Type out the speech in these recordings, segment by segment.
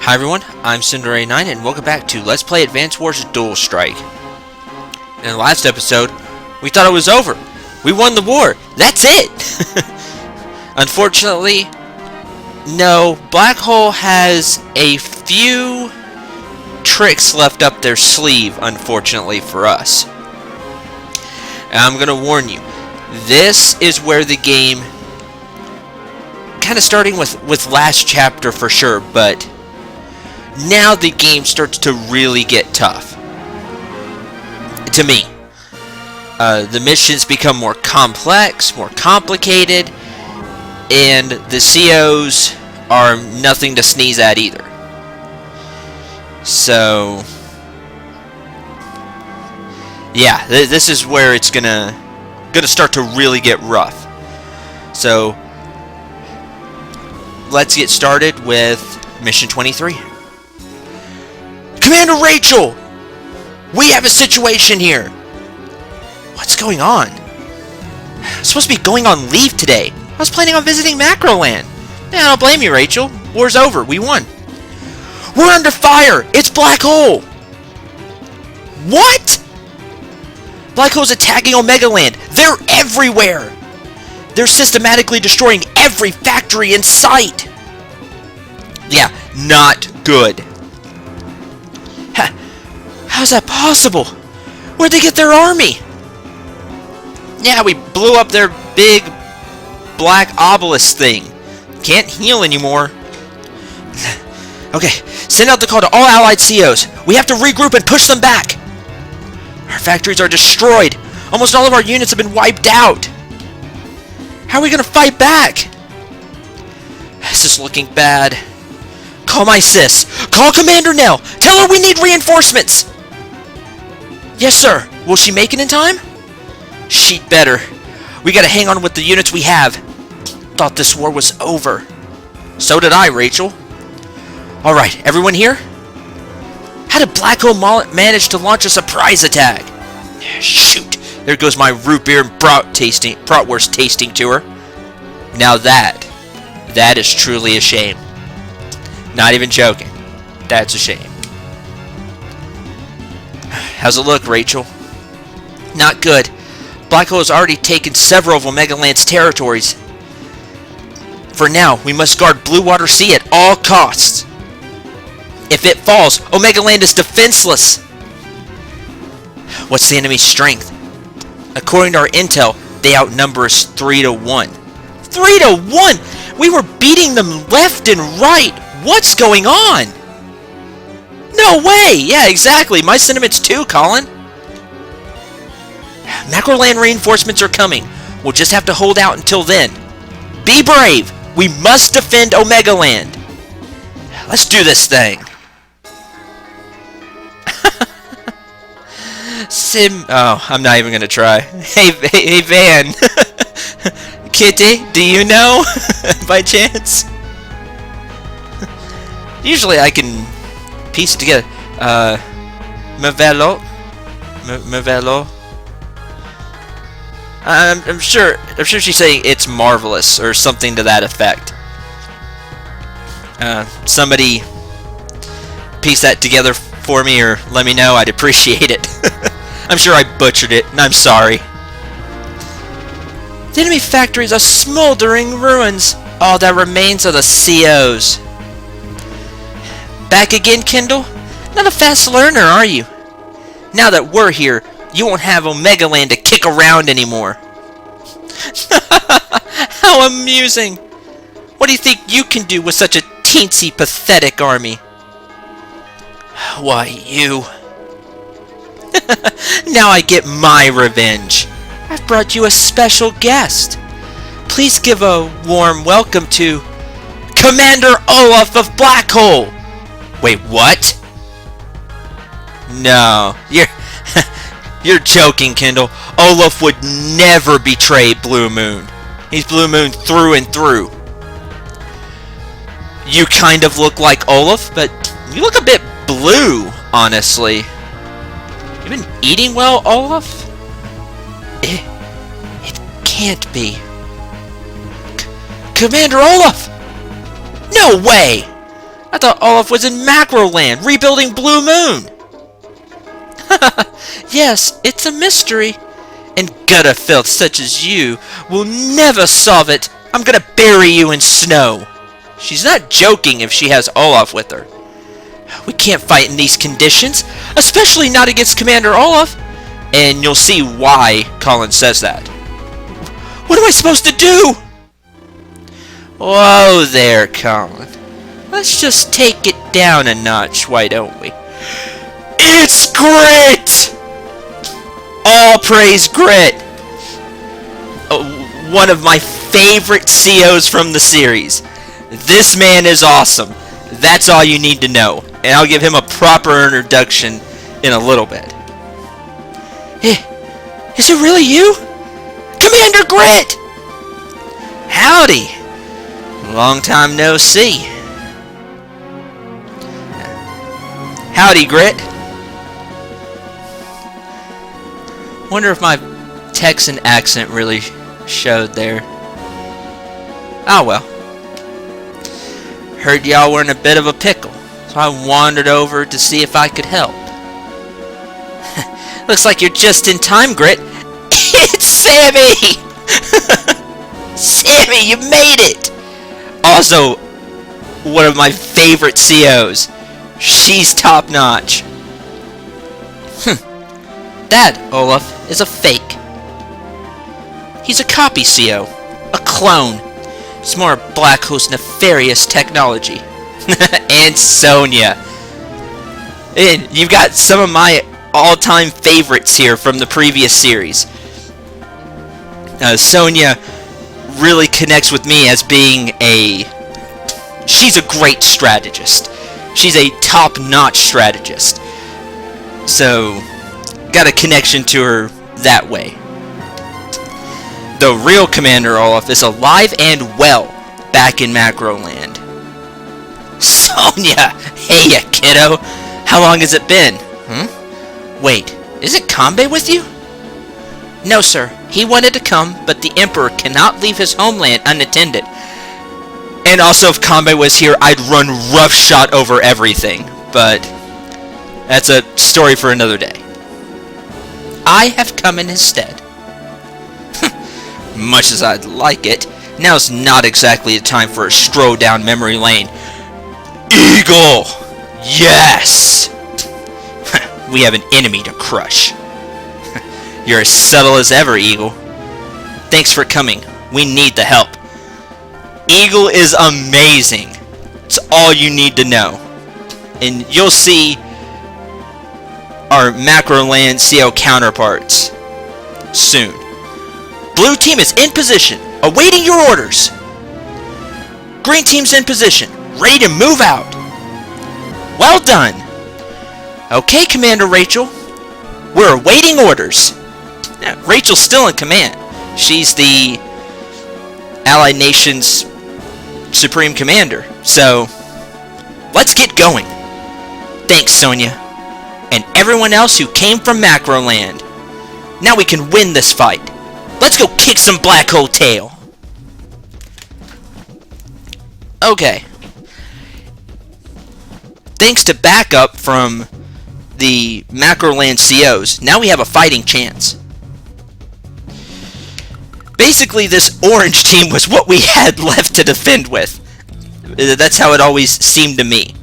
Hi everyone, I'm Cendril and welcome back to Let's Play Advance Wars Dual Strike. In the last episode, we thought it was over. We won the war. That's it! Unfortunately, no. Black Hole has a few tricks left up their sleeve, unfortunately for us. And I'm going to warn you, this is where the game, kind of starting with last chapter for sure, but now the game starts to really get tough. To me. The missions become more complex, more complicated, and the COs are nothing to sneeze at either. So, yeah, this is where it's gonna start to really get rough. So, let's get started with Mission 23. Commander Rachel! We have a situation here! What's going on? I'm supposed to be going on leave today. I was planning on visiting Macroland. Yeah, I don't blame you, Rachel. War's over. We won. We're under fire! It's Black Hole! What? Black Hole's attacking Omegaland. They're everywhere! They're systematically destroying every factory in sight! Yeah, not good. How's that possible? Where'd they get their army? Yeah, we blew up their big black obelisk thing. Can't heal anymore. Okay, send out the call to all allied COs. We have to regroup and push them back. Our factories are destroyed. Almost all of our units have been wiped out. How are we going to fight back? This is looking bad. Call my sis. Call Commander Nell. Tell her we need reinforcements. Yes, sir. Will she make it in time? She'd better. We gotta hang on with the units we have. Thought this war was over. So did I, Rachel. Alright, everyone here? How did Black Hole manage to launch a surprise attack? Shoot. There goes my root beer and bratwurst tasting tour. Now that is truly a shame. Not even joking. That's a shame. How's it look, Rachel? Not good. Black Hole has already taken several of Omegaland's territories. For now, we must guard Blue Water Sea at all costs. If it falls, Omegaland is defenseless. What's the enemy's strength? According to our intel, they outnumber us 3-1. 3-1? We were beating them left and right. What's going on? No way! Yeah, exactly. My sentiments too, Colin. Macroland reinforcements are coming. We'll just have to hold out until then. Be brave! We must defend Omegaland! Let's do this thing. Oh, I'm not even gonna try. Hey Van. Kitty, do you know? By chance? Usually I can piece it together. Mavelo. I'm sure she's saying it's marvelous or something to that effect. Somebody piece that together for me or let me know. I'd appreciate it. I'm sure I butchered it, and I'm sorry. The enemy factories are smoldering ruins. All that remains are the COs. Back again, Kindle? Not a fast learner, are you? Now that we're here, you won't have Omegaland to kick around anymore. How amusing! What do you think you can do with such a teensy, pathetic army? Why, you... Now I get my revenge. I've brought you a special guest. Please give a warm welcome to Commander Olaf of Black Hole. Wait, what? No, you're joking, Kindle. Olaf would never betray Blue Moon. He's Blue Moon through and through. You kind of look like Olaf, but you look a bit blue, honestly. You been eating well, Olaf? It can't be. Commander Olaf! No way! I thought Olaf was in Macro Land, rebuilding Blue Moon. Yes, it's a mystery. And gutter filth such as you will never solve it. I'm gonna bury you in snow. She's not joking if she has Olaf with her. We can't fight in these conditions, especially not against Commander Olaf. And you'll see why Colin says that. What am I supposed to do? Whoa there, Colin. Let's just take it down a notch, why don't we? It's Grit! All praise Grit! One of my favorite COs from the series. This man is awesome. That's all you need to know. And I'll give him a proper introduction in a little bit. Hey, is it really you? Commander Grit! Howdy. Long time no see. Howdy, Grit. Wonder if my Texan accent really showed there. Oh well. Heard y'all were in a bit of a pickle, so I wandered over to see if I could help. Looks like you're just in time, Grit. It's Sammy! Sammy, you made it! Also, one of my favorite COs. She's top notch. That, Olaf, is a fake. He's a copy CO. A clone. It's more Black Hole's nefarious technology. And Sonya. And you've got some of my all-time favorites here from the previous series. Sonya really connects with me as being she's a great strategist. She's a top-notch strategist. So, got a connection to her that way. The real Commander Olaf is alive and well back in Macro Land. Sonya! Hey, ya kiddo! How long has it been? Wait, isn't Kanbei with you? No, sir. He wanted to come, but the Emperor cannot leave his homeland unattended. And also, if Kanbei was here, I'd run roughshod over everything. But that's a story for another day. I have come in his stead. Much as I'd like it, now's not exactly the time for a stroll down memory lane. Eagle! Yes! We have an enemy to crush. You're as subtle as ever, Eagle. Thanks for coming. We need the help. Eagle is amazing. It's all you need to know. And you'll see our Macro Land CO counterparts soon. Blue team is in position, awaiting your orders. Green team's in position, ready to move out. Well done. Okay, Commander Rachel. We're awaiting orders. Now, Rachel's still in command. She's the Allied Nations Supreme Commander. So, let's get going. Thanks, Sonya. And everyone else who came from Macro Land. Now we can win this fight. Let's go kick some black hole tail. Okay. Thanks to backup from the Macro Land COs, now we have a fighting chance. Basically, this orange team was what we had left to defend with. That's how it always seemed to me.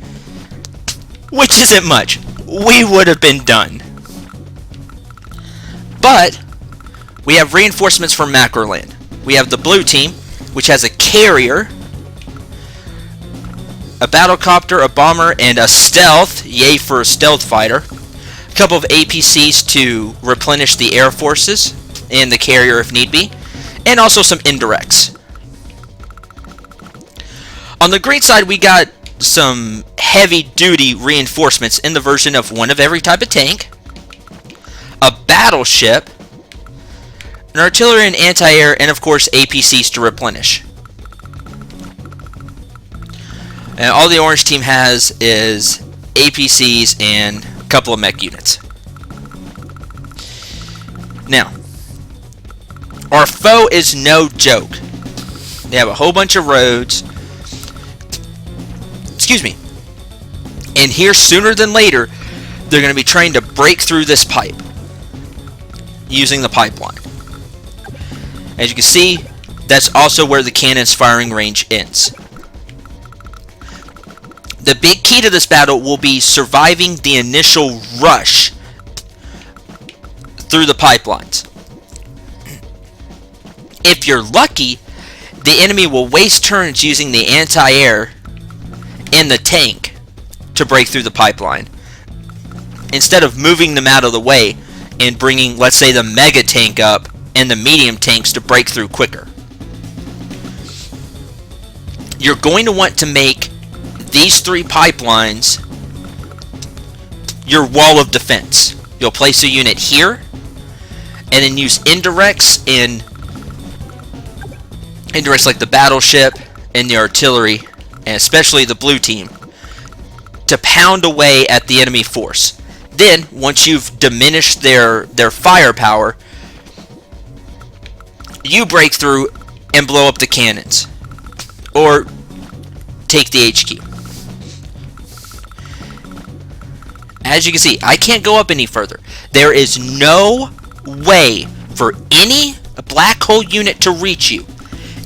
Which isn't much. We would have been done. But we have reinforcements from Macro Land. We have the blue team, which has a carrier, a battlecopter, a bomber, and a stealth. Yay for a stealth fighter. A couple of APCs to replenish the air forces and the carrier if need be. And also some indirects. On the green side, we got some heavy-duty reinforcements in the version of one of every type of tank, a battleship, an artillery and anti-air, and of course APCs to replenish. And all the orange team has is APCs and a couple of mech units. Now, our foe is no joke. They have a whole bunch of roads. Excuse me. And here, sooner than later, they're going to be trying to break through this pipe using the pipeline. As you can see, that's also where the cannon's firing range ends. The big key to this battle will be surviving the initial rush through the pipelines. If you're lucky, the enemy will waste turns using the anti-air and the tank to break through the pipeline, instead of moving them out of the way and bringing, let's say, the mega tank up and the medium tanks to break through quicker. You're going to want to make these 3 pipelines your wall of defense. You'll place a unit here, and then use indirects like the battleship and the artillery, and especially the blue team, to pound away at the enemy force. Then, once you've diminished their firepower, you break through and blow up the cannons, or take the HQ. As you can see, I can't go up any further. There is no way for any black hole unit to reach you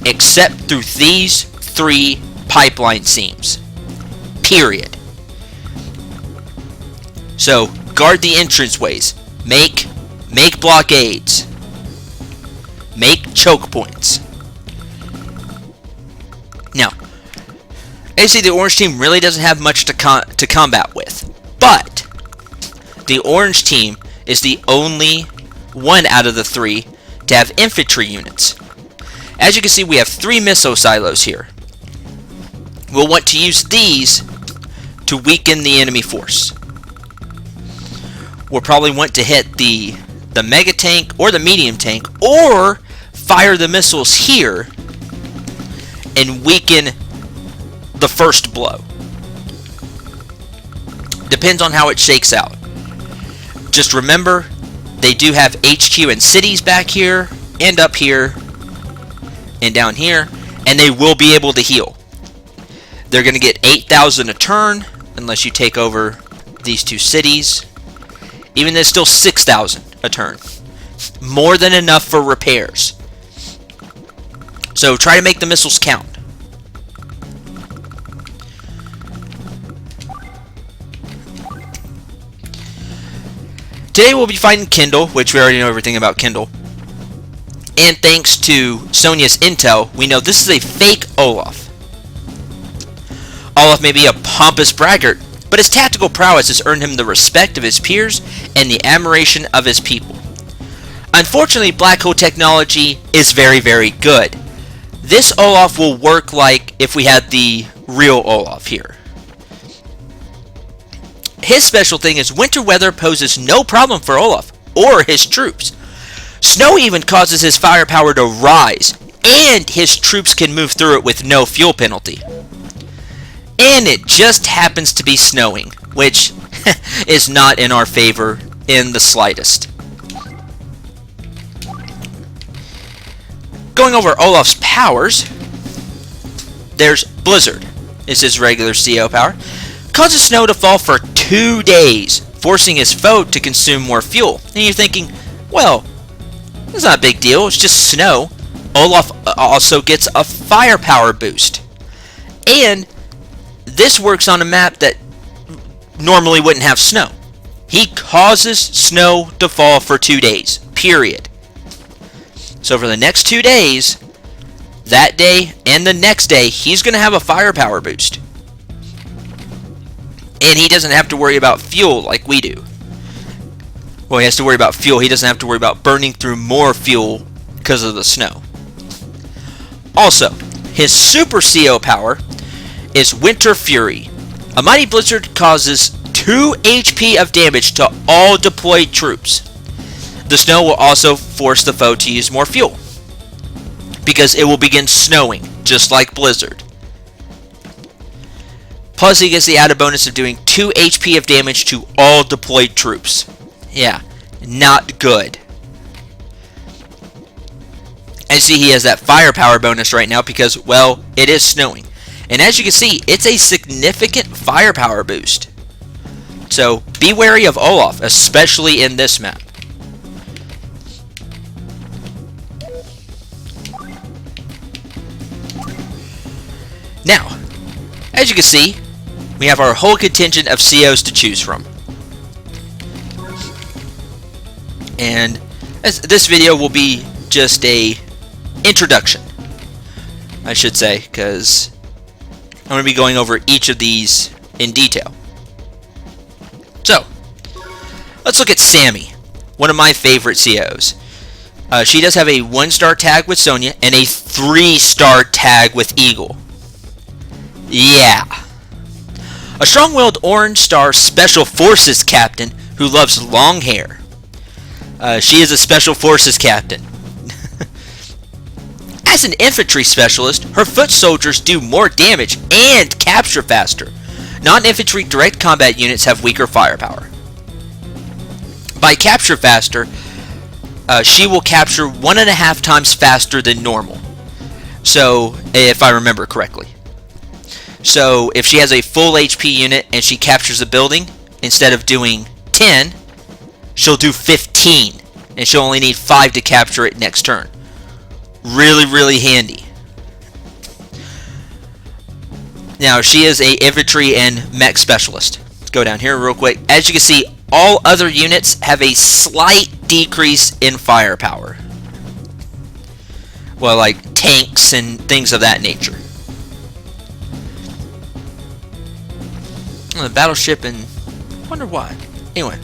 except through these 3 pipeline seams. Period. So, guard the entranceways. Make blockades. Make choke points. Now, as you see, the orange team really doesn't have much to combat with. But the orange team is the only one out of the 3 to have infantry units. As you can see, we have 3 missile silos here. We'll want to use these to weaken the enemy force. We'll probably want to hit the mega tank or the medium tank, or fire the missiles here and weaken the first blow. Depends on how it shakes out. Just remember, they do have HQ and cities back here, and up here, and down here, and they will be able to heal. They're going to get 8,000 a turn, unless you take over these 2 cities. Even though it's still 6,000 a turn. More than enough for repairs. So try to make the missiles count. Today we'll be fighting Kindle, which we already know everything about Kindle. And thanks to Sonya's intel, we know this is a fake Olaf. Olaf may be a pompous braggart, but his tactical prowess has earned him the respect of his peers and the admiration of his people. Unfortunately, black hole technology is very, very good. This Olaf will work like if we had the real Olaf here. His special thing is winter weather poses no problem for Olaf or his troops. Snow even causes his firepower to rise, and his troops can move through it with no fuel penalty. And it just happens to be snowing, which is not in our favor in the slightest. Going over Olaf's powers, there's Blizzard, is his regular CO power. Causes snow to fall for 2 days, forcing his foe to consume more fuel. And you're thinking, well, it's not a big deal, it's just snow. Olaf also gets a firepower boost. And this works on a map that normally wouldn't have snow. He causes snow to fall for 2 days, period. So for the next 2 days, that day and the next day, he's going to have a firepower boost. And he doesn't have to worry about fuel like we do. Well, he has to worry about fuel. He doesn't have to worry about burning through more fuel because of the snow. Also, his super CO power is Winter Fury. A mighty blizzard causes 2 HP of damage to all deployed troops. The snow will also force the foe to use more fuel, because it will begin snowing, just like Blizzard. Plus, he gets the added bonus of doing 2 HP of damage to all deployed troops. Yeah, not good. And see, he has that firepower bonus right now because, well, it is snowing. And as you can see, it's a significant firepower boost. So be wary of Olaf, especially in this map. Now, as you can see, we have our whole contingent of COs to choose from. And this video will be just a introduction, I should say, because I'm going to be going over each of these in detail. So, let's look at Sammy, one of my favorite COs. She does have a 1-star tag with Sonya and a 3-star tag with Eagle. Yeah. A strong-willed orange star special forces captain who loves long hair. She is a special forces captain. As an infantry specialist, her foot soldiers do more damage and capture faster. Non-infantry direct combat units have weaker firepower. By capture faster, she will capture 1.5 times faster than normal. So, if I remember correctly. So, if she has a full HP unit and she captures a building, instead of doing 10, she'll do 15. And she'll only need 5 to capture it next turn. Really, really handy. Now, she is a infantry and mech specialist. Let's go down here real quick. As you can see, all other units have a slight decrease in firepower. Well, like tanks and things of that nature. The battleship, and wonder why. Anyway,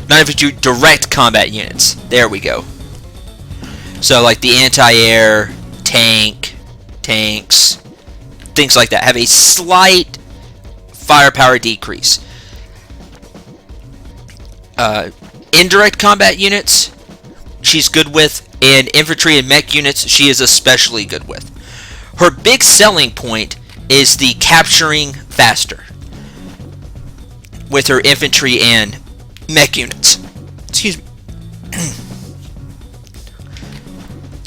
non-infantry direct combat units. There we go. So, like the anti-air, tanks, things like that have a slight firepower decrease. Indirect combat units, she's good with, and infantry and mech units, she is especially good with. Her big selling point is the capturing faster with her infantry and mech units. Excuse me.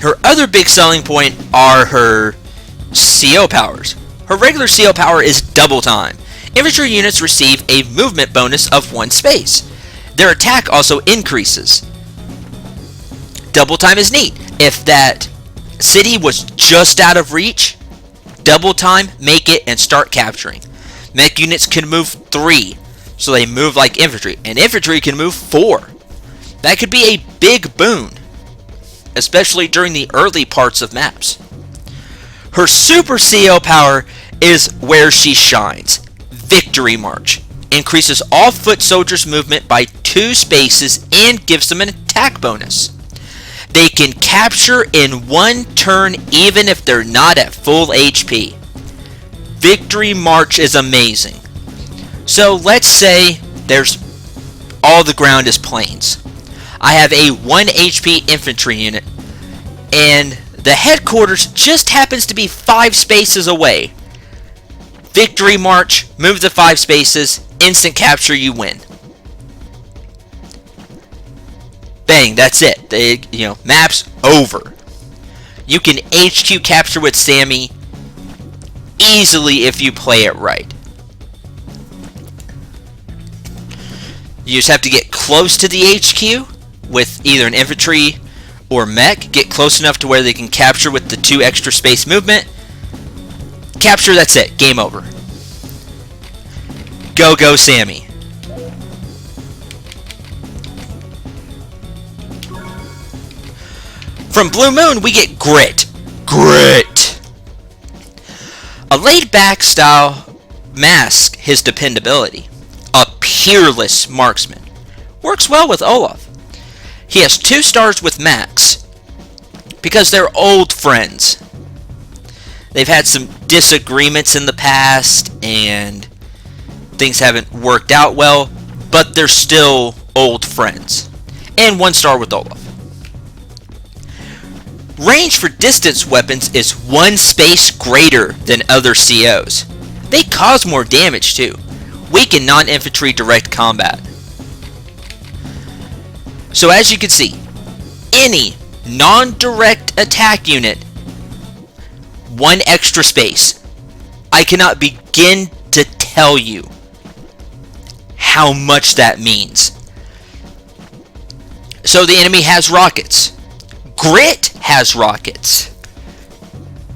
Her other big selling point are her CO powers. Her regular CO power is double time. Infantry units receive a movement bonus of 1 space. Their attack also increases. Double time is neat. If that city was just out of reach, double time, make it, and start capturing. Mech units can move 3, so they move like infantry, and infantry can move 4. That could be a big boon, especially during the early parts of maps. Her super CO power is where she shines. Victory March. Increases all foot soldiers' movement by 2 spaces and gives them an attack bonus. They can capture in 1 turn even if they're not at full HP. Victory March is amazing. So let's say there's all the ground is plains. I have a 1 HP infantry unit and the headquarters just happens to be 5 spaces away. Victory March, move the 5 spaces, instant capture, you win. Bang, that's it. Map's over. You can HQ capture with Sammy easily if you play it right. You just have to get close to the HQ with either an infantry or mech. Get close enough to where they can capture with the 2 extra space movement. Capture, that's it. Game over. Go, go, Sammy. From Blue Moon, we get Grit. Grit! A laid-back style masks his dependability. A peerless marksman. Works well with Olaf. He has 2 stars with Max because they're old friends. They've had some disagreements in the past and things haven't worked out well, but they're still old friends. And 1 star with Olaf. Range for distance weapons is 1 space greater than other COs. They cause more damage too. Weaken non-infantry direct combat. So as you can see, any non-direct attack unit, 1 extra space. I cannot begin to tell you how much that means. So the enemy has rockets. Grit has rockets.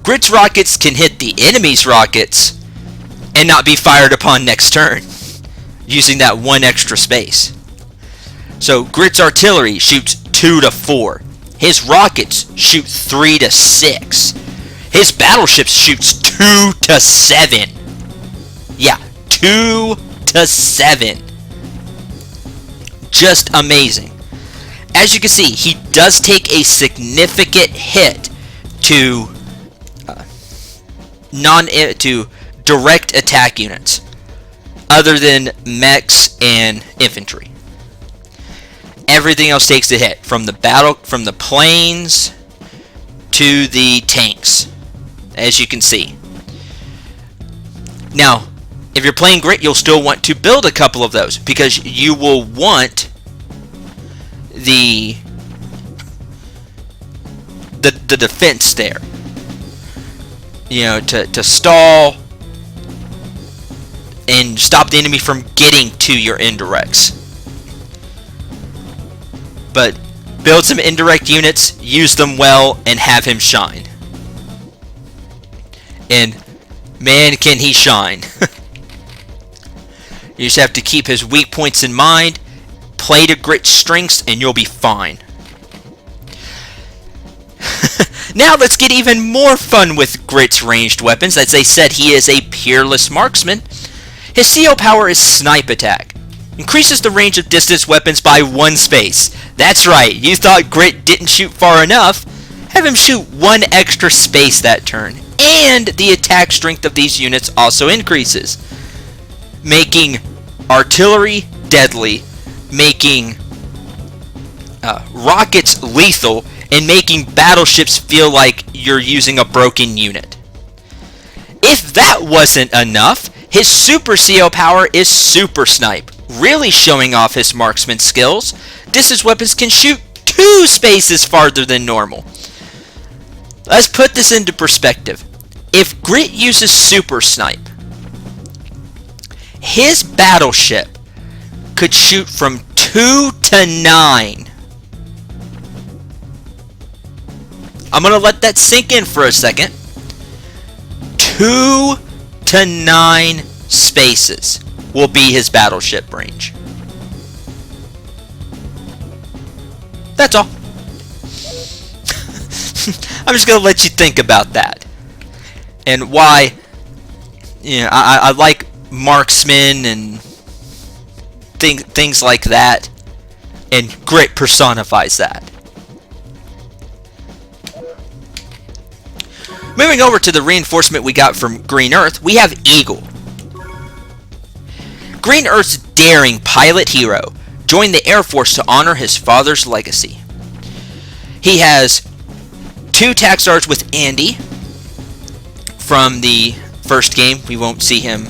Grit's rockets can hit the enemy's rockets and not be fired upon next turn, using that one extra space. So Grit's artillery shoots 2 to 4. His rockets shoot 3 to 6. His battleships shoots 2 to 7. Yeah, 2 to 7. Just amazing. As you can see, he does take a significant hit to to direct attack units, other than mechs and infantry. Everything else takes a hit, from the planes to the tanks, as you can see. Now, if you're playing Grit, you'll still want to build a couple of those, because you will want the defense there. You know, to stall and stop the enemy from getting to your indirects. But build some indirect units, use them well, and have him shine. And man, can he shine. You just have to keep his weak points in mind, play to Grit's strengths, and you'll be fine. Now let's get even more fun with Grit's ranged weapons. As I said, he is a peerless marksman. His CO power is Snipe Attack. Increases the range of distance weapons by 1 space. That's right, you thought Grit didn't shoot far enough? Have him shoot 1 extra space that turn. And the attack strength of these units also increases, making artillery deadly, making rockets lethal, and making battleships feel like you're using a broken unit. If that wasn't enough, his super CO power is Super Snipe, really showing off his marksman skills. Distance weapons can shoot 2 spaces farther than normal. Let's put this into perspective. If Grit uses Super Snipe, his battleship could shoot from 2 to 9. I'm going to let that sink in for a second. 2 to 9 spaces will be his battleship range. That's all. I'm just going to let you think about that. And why, you know, I like marksmen and things like that. And Grit personifies that. Moving over to the reinforcement we got from Green Earth, we have Eagle. Green Earth's daring pilot hero joined the Air Force to honor his father's legacy. He has 2 tac stars with Andy from the first game. We won't see him,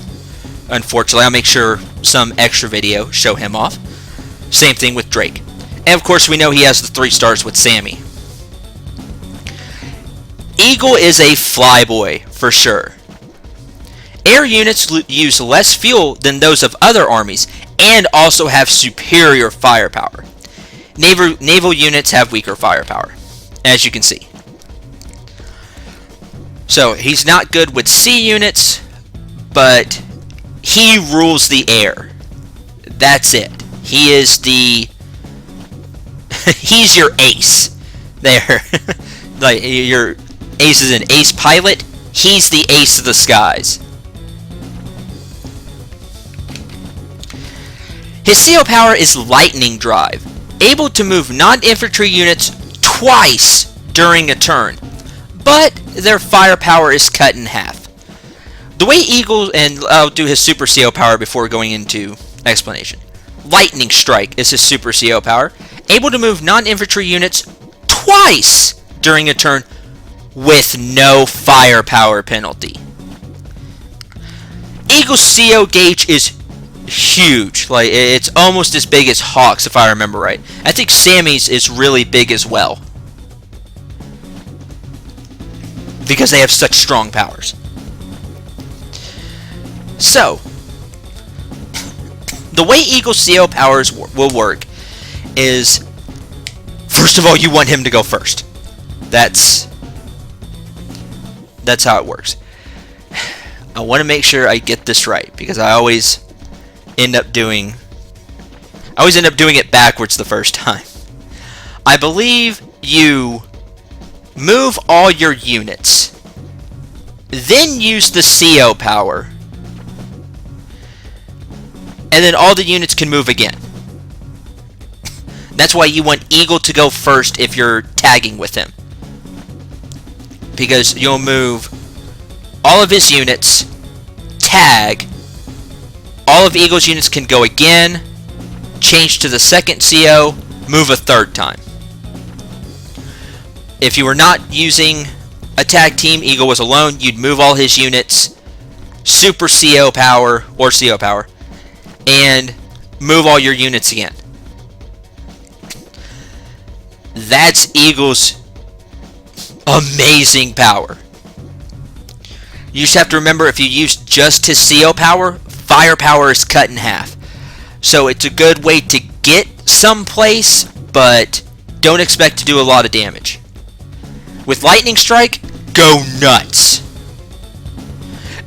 unfortunately. I'll make sure some extra video show him off. Same thing with Drake. And of course we know he has the 3 stars with Sammy. Eagle is a flyboy, for sure. Air units use less fuel than those of other armies, and also have superior firepower. Naval units have weaker firepower, as you can see. So, he's not good with sea units, but he rules the air. That's it. He is the... he's your ace. There. Like, your... Ace is an ace pilot. He's the ace of the skies. His CO power is Lightning Drive, able to move non-infantry units twice during a turn, but their firepower is cut in half. The way Eagle, and I'll do his super CO power before going into explanation. Lightning Strike is his super CO power, able to move non-infantry units twice during a turn, with no firepower penalty. Eagle's CO gauge is huge. Like, it's almost as big as Hawk's, if I remember right. I think Sammy's is really big as well, because they have such strong powers. So, the way Eagle's CO powers will work is, first of all, you want him to go first. That's how it works. I want to make sure I get this right, because I always end up doing it backwards the first time. I believe you move all your units, then use the CO power, and then all the units can move again. That's why you want Eagle to go first if you're tagging with him, because you'll move all of his units, tag, all of Eagle's units can go again, change to the second CO, move a third time. If you were not using a tag team, Eagle was alone, you'd move all his units, super CO power, or CO power, and move all your units again. That's Eagle's amazing power. You just have to remember, if you use just his CO power, firepower is cut in half. So it's a good way to get someplace, but don't expect to do a lot of damage. With Lightning Strike, go nuts.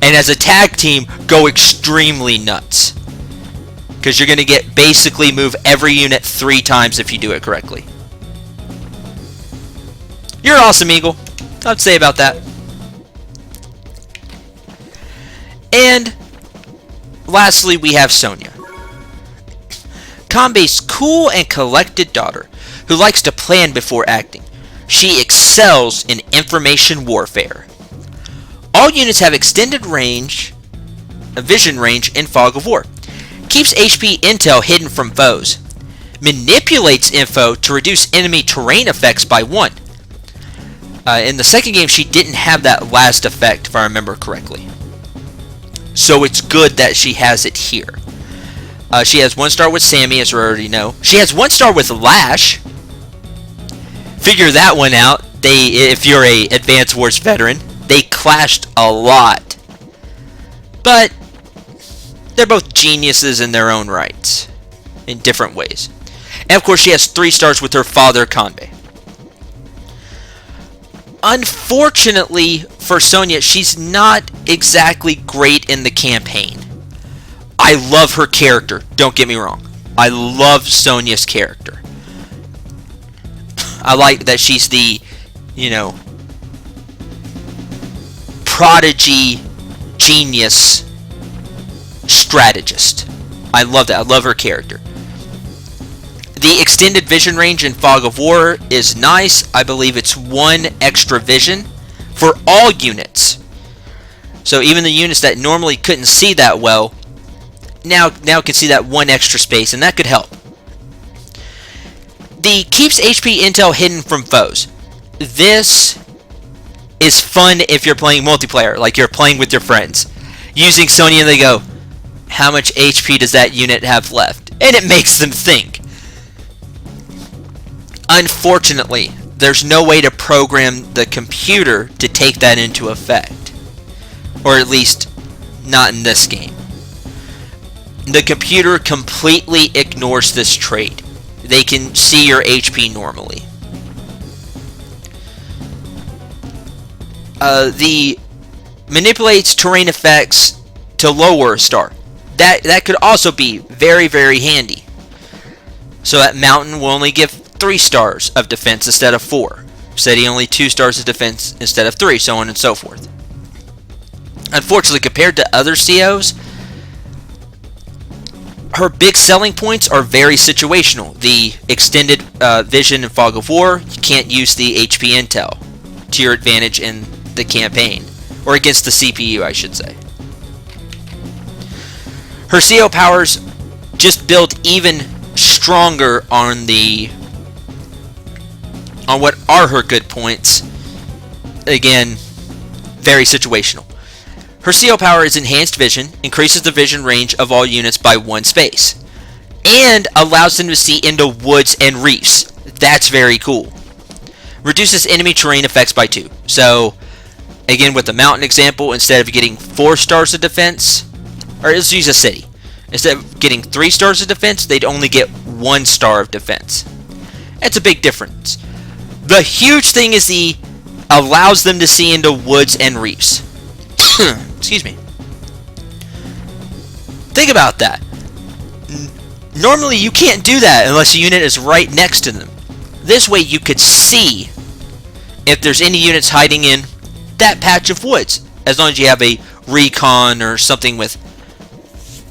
And as a tag team, go extremely nuts, because you're going to get basically move every unit 3 times if you do it correctly. You're awesome, Eagle. I'd say about that. And lastly, we have Sonya, Kanbei's cool and collected daughter, who likes to plan before acting. She excels in information warfare. All units have extended range, vision range in Fog of War. Keeps HP intel hidden from foes. Manipulates info to reduce enemy terrain effects by 1. In the second game, she didn't have that last effect, if I remember correctly. So it's good that she has it here. She has 1 star with Sammy, as we already know. She has 1 star with Lash. Figure that one out. If you're a Advanced Wars veteran, they clashed a lot. But they're both geniuses in their own rights, in different ways. And of course, she has 3 stars with her father, Kanbei. Unfortunately for Sonya, she's not exactly great in the campaign. I love her character, don't get me wrong. I love Sonya's character. I like that she's the, prodigy, genius, strategist. I love that. I love her character. The extended vision range in Fog of War is nice. I believe it's 1 extra vision for all units. So even the units that normally couldn't see that well, now can see that 1 extra space, and that could help. The keeps HP intel hidden from foes. This is fun if you're playing multiplayer, like you're playing with your friends. Using Sonya, and they go, how much HP does that unit have left? And it makes them think. Unfortunately, there's no way to program the computer to take that into effect. Or at least, not in this game. The computer completely ignores this trait. They can see your HP normally. The manipulates terrain effects to lower a star. That could also be very, very handy. So that mountain will only give 3 stars of defense instead of 4. Steady only 2 stars of defense instead of 3, so on and so forth. Unfortunately, compared to other COs, her big selling points are very situational. The extended vision in Fog of War, you can't use the HP intel to your advantage in the campaign. Or against the CPU, I should say. Her CO powers just build even stronger on what are her good points. Again, very situational. Her CO power is enhanced vision, increases the vision range of all units by 1 space, and allows them to see into woods and reefs. That's very cool. Reduces enemy terrain effects by 2. So, again, with the mountain example, instead of getting 4 stars of defense, or let's use a city. Instead of getting 3 stars of defense, they'd only get 1 star of defense. That's a big difference. The huge thing is the allows them to see into woods and reefs. Excuse me. Think about that. Normally you can't do that unless a unit is right next to them. This way you could see if there's any units hiding in that patch of woods, as long as you have a recon or something with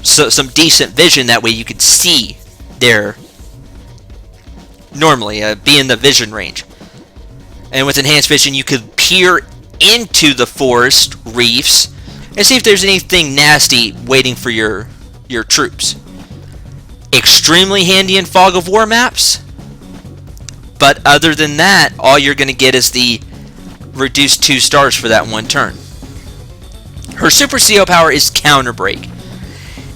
some decent vision. That way you could see their normally be in the vision range. And with enhanced vision you could peer into the forest reefs and see if there's anything nasty waiting for your troops. Extremely handy in fog of war maps, but other than that, all you're going to get is the reduced 2 stars for that 1 turn. Her super CO power is counter break.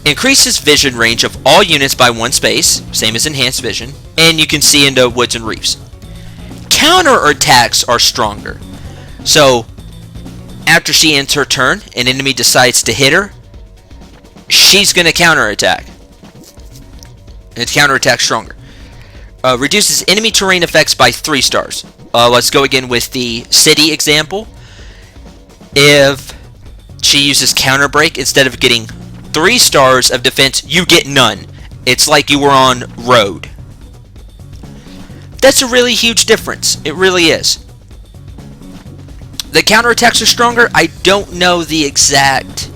Increases vision range of all units by 1 space, same as enhanced vision, and you can see into woods and reefs. Counter attacks are stronger. So after she ends her turn, an enemy decides to hit her, she's going to counter attack. And counter attack stronger. Reduces enemy terrain effects by 3 stars. Let's go again with the city example. If she uses counter break, instead of getting 3 stars of defense, you get none. It's like you were on road. That's a really huge difference. It really is. The counterattacks are stronger. I don't know the exact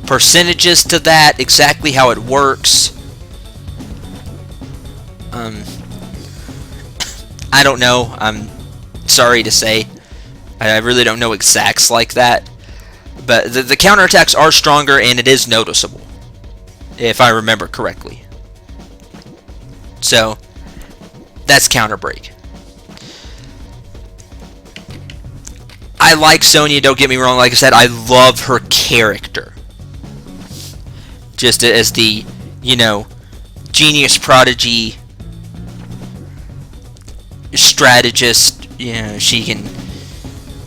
percentages to that, exactly how it works. I don't know. I'm sorry to say. I really don't know exacts like that. But the counterattacks are stronger, and it is noticeable, if I remember correctly. So, that's counter break. I like Sonya, don't get me wrong. Like I said, I love her character. Just as the, genius prodigy strategist. She can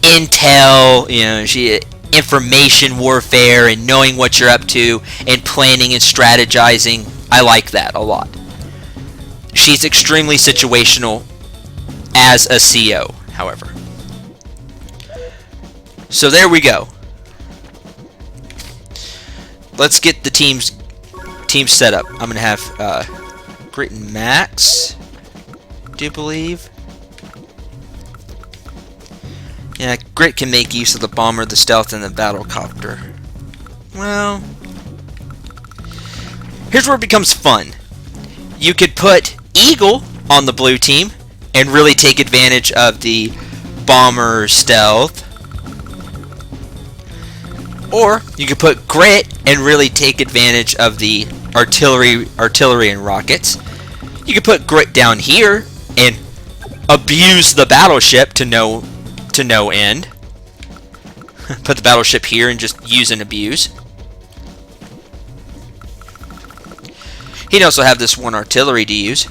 intel, she information warfare and knowing what you're up to and planning and strategizing. I like that a lot. She's extremely situational as a CO, however. So there we go. Let's get the team set up. I'm gonna have Grit and Max, do you believe? Yeah, Grit can make use of the bomber, the stealth, and the battlecopter. Well, here's where it becomes fun. You could put Eagle on the blue team and really take advantage of the bomber stealth. Or you could put Grit and really take advantage of the artillery and rockets. You could put Grit down here and abuse the battleship to no end. Put the battleship here and just use and abuse. He'd also have this 1 artillery to use.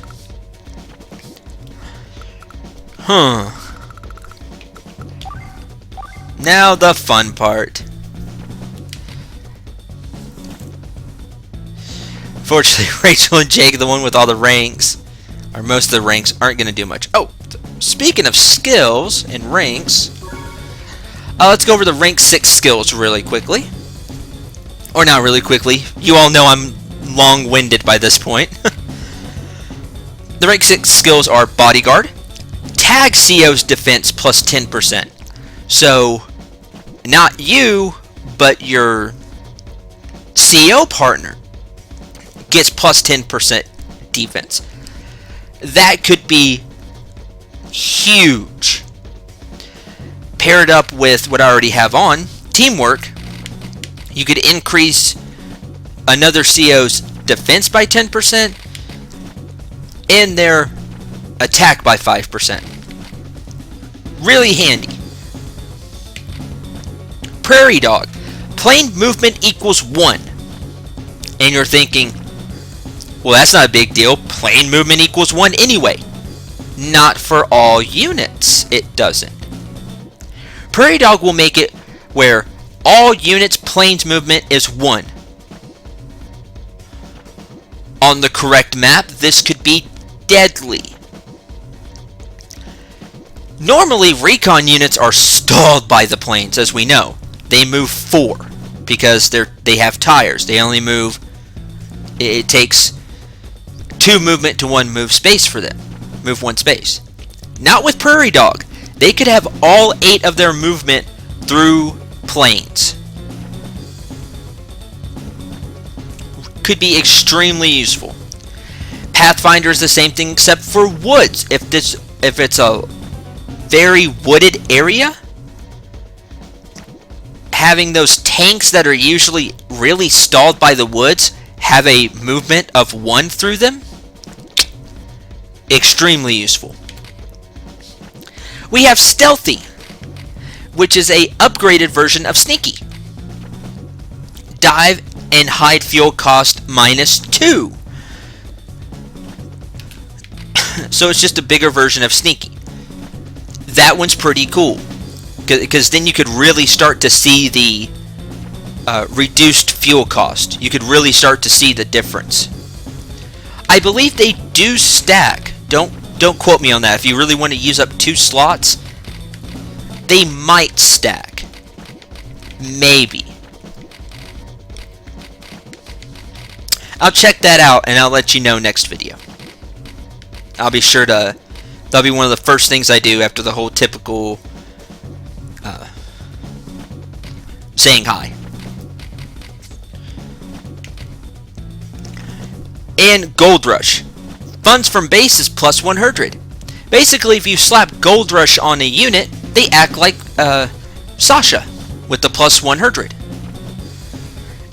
Now the fun part. Fortunately, Rachel and Jake, the one with all the ranks, or most of the ranks, aren't going to do much. Oh, speaking of skills and ranks, let's go over the rank 6 skills really quickly. Or not really quickly. You all know I'm long-winded by this point. The rank 6 skills are Bodyguard. Tag CO's defense plus 10%. So, not you, but your CO partner gets plus 10% defense. That could be huge. Paired up with what I already have on, Teamwork, you could increase another CO's defense by 10% and their attack by 5%. Really handy. Prairie Dog, plane movement equals 1. And you're thinking, well, that's not a big deal. Plane movement equals 1 anyway. Not for all units, it doesn't. Prairie Dog will make it where all units plane's movement is 1. On the correct map, this could be deadly. Normally, recon units are stalled by the planes, as we know. They move 4 because they have tires. They only move. It takes 2 movement to 1 move space for them. Move 1 space. Not with Prairie Dog. They could have all 8 of their movement through planes. Could be extremely useful. Pathfinder is the same thing except for woods. If it's a very wooded area, having those tanks that are usually really stalled by the woods have a movement of 1 through them, extremely useful. We have Stealthy, which is a upgraded version of Sneaky. Dive and hide fuel cost -2. So it's just a bigger version of Sneaky. That one's pretty cool, because then you could really start to see the reduced fuel cost. You could really start to see the difference. I believe they do stack. Don't quote me on that. If you really want to use up 2 slots, they might stack. Maybe. I'll check that out and I'll let you know next video. I'll be sure to. That'll be one of the first things I do after the whole typical saying hi. And Gold Rush. Funds from base is +100. Basically, if you slap Gold Rush on a unit, they act like Sasha with the +100.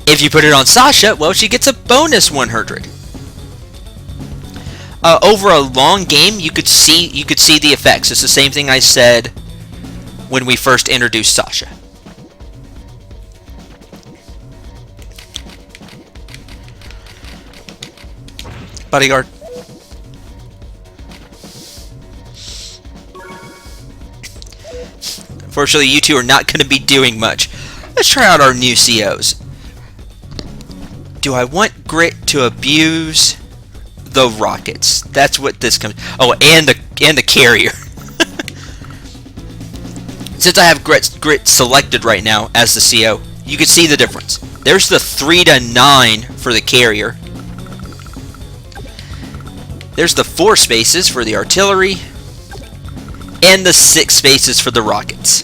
If you put it on Sasha, well, she gets a bonus 100. Over a long game, you could see the effects. It's the same thing I said when we first introduced Sasha. Bodyguard. Unfortunately, you two are not going to be doing much. Let's try out our new COs. Do I want Grit to abuse the rockets? That's what this comes. Oh, and the carrier. Since I have Grit selected right now as the CO, you can see the difference. There's the 3 to 9 for the carrier. There's the 4 spaces for the artillery, and the 6 spaces for the rockets.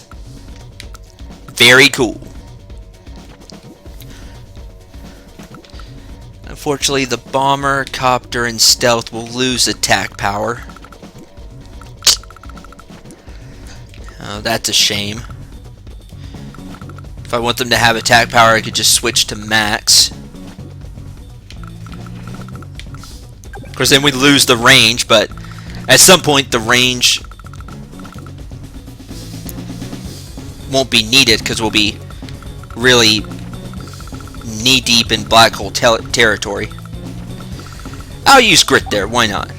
Very cool. Unfortunately, the bomber, copter, and stealth will lose attack power. Oh, that's a shame. If I want them to have attack power, I could just switch to max. Of course, then we'd lose the range, but at some point the range won't be needed because we'll be really knee-deep in black hole territory. I'll use Grit there, why not?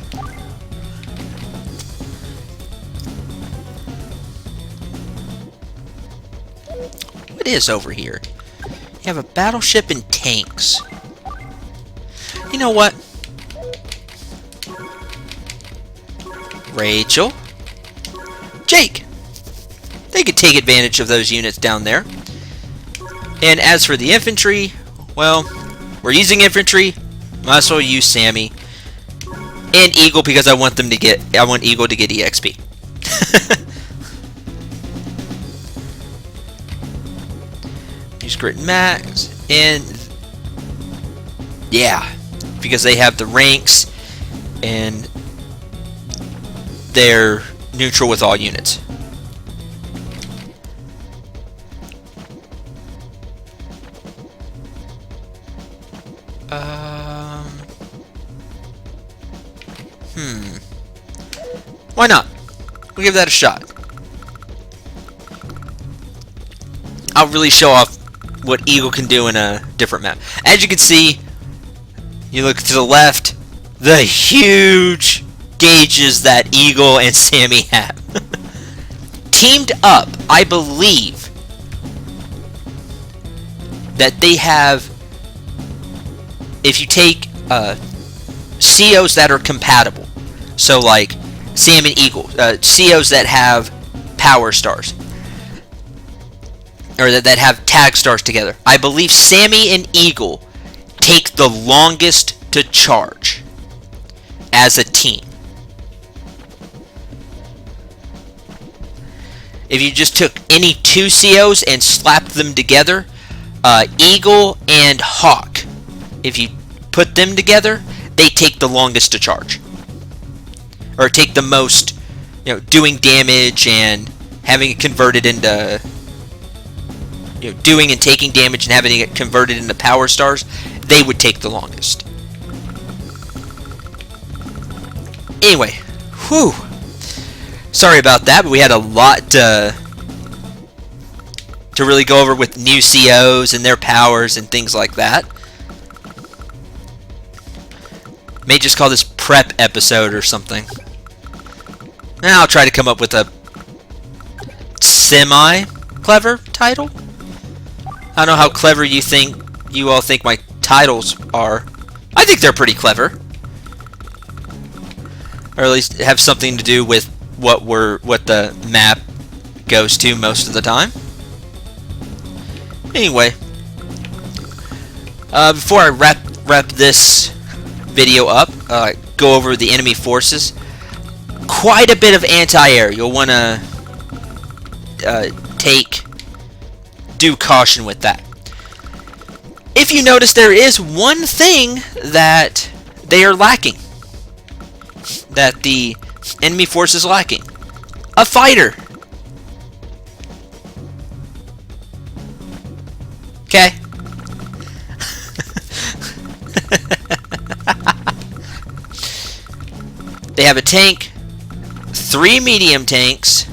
What is over here? You have a battleship and tanks. You know what? Rachel, Jake, they could take advantage of those units down there. And as for the infantry, well, we're using infantry. Might as well use Sammy and Eagle because I want Eagle to get EXP. Use Grit Max and yeah, because they have the ranks and they're neutral with all units. Why not? We'll give that a shot. I'll really show off what Eagle can do in a different map. As you can see, you look to the left, the huge gauges that Eagle and Sammy have. Teamed up, I believe that they have, if you take COs that are compatible, so like Sam and Eagle, COs that have power stars, or that have tag stars together, I believe Sammy and Eagle take the longest to charge as a team. If you just took any two COs and slapped them together, Eagle and Hawk, if you put them together, they take the longest to charge, or take the most, doing damage and having it converted into, doing and taking damage and having it converted into power stars. They would take the longest. Anyway, whew. Sorry about that, but we had a lot to really go over with new COs and their powers and things like that. May just call this prep episode or something. Now I'll try to come up with a semi-clever title. I don't know how clever you all think my titles are. I think they're pretty clever, or at least have something to do with what the map goes to most of the time. Anyway, before I wrap this video up, go over the enemy forces. Quite a bit of anti-air. You'll want to take due caution with that. If you notice, there is one thing that they are lacking, that the enemy force is lacking: a fighter. Okay. They have a tank, 3 medium tanks,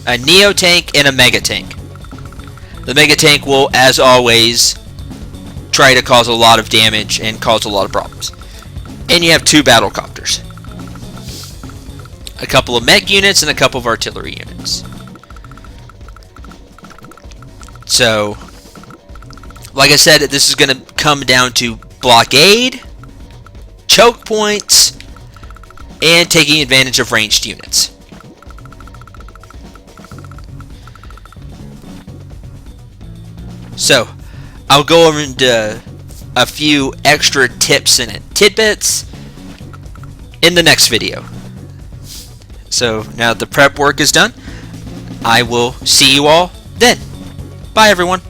a neo tank, and a mega tank. The mega tank will, as always, try to cause a lot of damage and cause a lot of problems. And you have 2 battle copters, a couple of mech units, and a couple of artillery units. So, like I said, this is going to come down to blockade, choke points, and taking advantage of ranged units. So, I'll go over into a few extra tips and tidbits in the next video. So, now that the prep work is done, I will see you all then. Bye, everyone.